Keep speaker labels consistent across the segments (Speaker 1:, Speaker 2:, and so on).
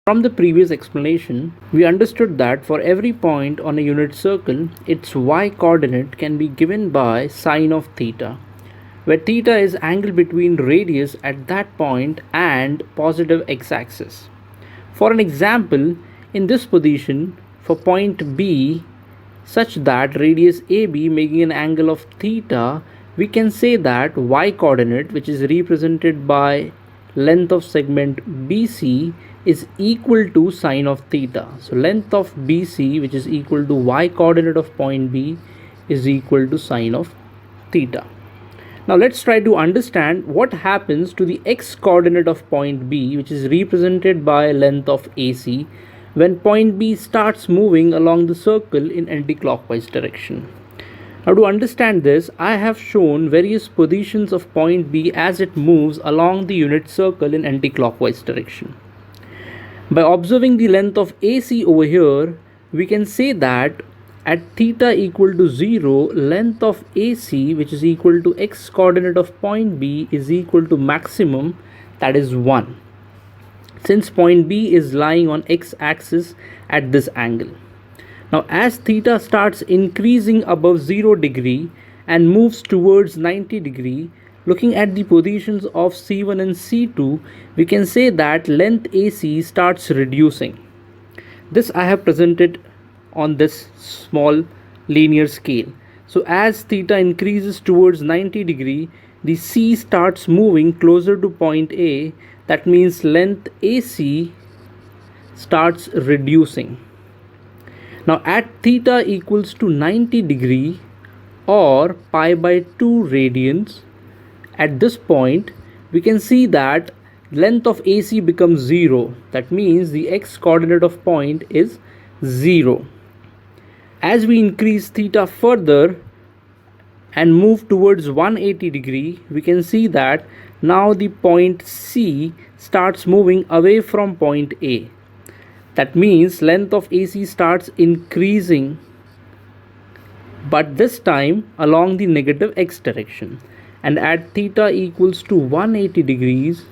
Speaker 1: From the previous explanation, we understood that for every point on a unit circle, its y coordinate can be given by sine of theta, where theta is angle between radius at that point and positive x-axis. For an example, in this position, for point B, such that radius AB making an angle of theta, we can say that y coordinate, which is represented by length of segment BC, is equal to sine of theta. So length of BC, which is equal to y coordinate of point B, is equal to sine of theta. Now let's try to understand what happens to the x coordinate of point B, which is represented by length of AC, when point B starts moving along the circle in anti-clockwise direction. Now to understand this, I have shown various positions of point B as it moves along the unit circle in anti-clockwise direction. By observing the length of AC over here, we can say that at theta equal to 0, length of AC, which is equal to x coordinate of point B, is equal to maximum, that is 1, since point B is lying on x-axis at this angle. Now as theta starts increasing above 0 degree and moves towards 90 degree, looking at the positions of C1 and C2, we can say that length AC starts reducing. This I have presented on this small linear scale. So as theta increases towards 90 degree, the C starts moving closer to point A. That means length AC starts reducing. Now at theta equals to 90 degree or pi by 2 radians, at this point we can see that length of AC becomes 0. That means the x coordinate of point is 0. As we increase theta further and move towards 180 degree, we can see that now the point C starts moving away from point A. That means length of AC starts increasing, but this time along the negative x direction. And at theta equals to 180 degrees,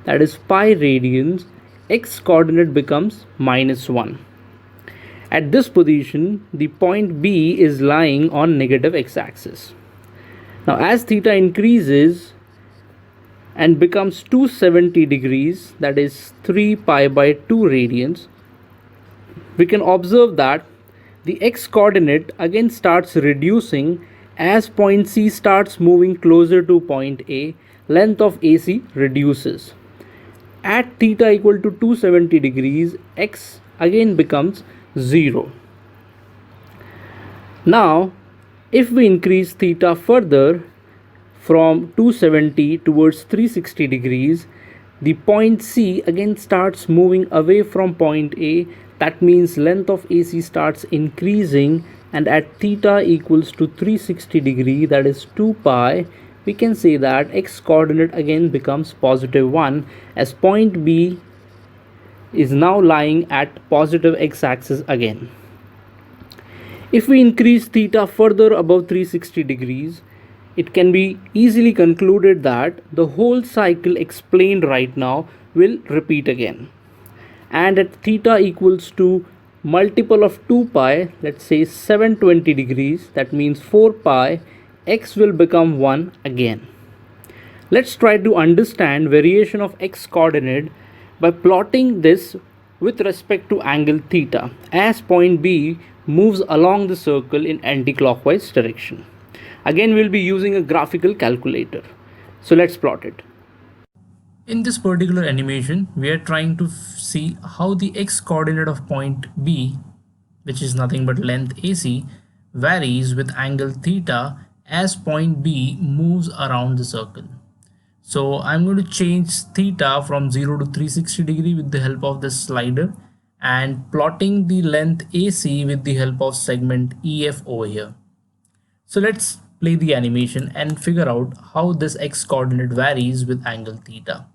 Speaker 1: that is pi radians, x coordinate becomes -1. At this position, the point B is lying on negative x-axis. Now as theta increases and becomes 270 degrees, that is 3 pi by 2 radians, we can observe that the x coordinate again starts reducing as point C starts moving closer to point A. Length of AC reduces. At theta equal to 270 degrees, x again becomes 0. Now if we increase theta further from 270 towards 360 degrees, the point C again starts moving away from point A. That means length of AC starts increasing, and at theta equals to 360 degree, that is 2 pi, we can say that x coordinate again becomes +1, as point B is now lying at positive x-axis again. If we increase theta further above 360 degrees, it can be easily concluded that the whole cycle explained right now will repeat again. And at theta equals to multiple of 2 pi, let's say 720 degrees, that means 4 pi, x will become 1 again. Let's try to understand variation of x coordinate by plotting this with respect to angle theta as point B moves along the circle in anti-clockwise direction. Again, we'll be using a graphical calculator. So let's plot it. In this particular animation, we are trying to see how the x coordinate of point B, which is nothing but length AC, varies with angle theta as point B moves around the circle. So I'm going to change theta from 0 to 360 degree with the help of this slider and plotting the length AC with the help of segment EF over here. So let's play the animation and figure out how this x coordinate varies with angle theta.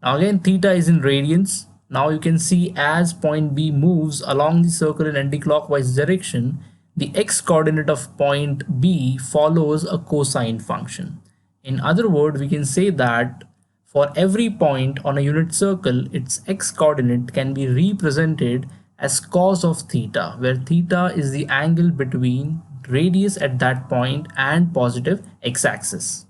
Speaker 1: Now again, theta is in radians. Now you can see as point B moves along the circle in anti-clockwise direction, the x coordinate of point B follows a cosine function. In other words, we can say that For every point on a unit circle, its x-coordinate can be represented as cos of theta, where theta is the angle between radius at that point and positive x-axis.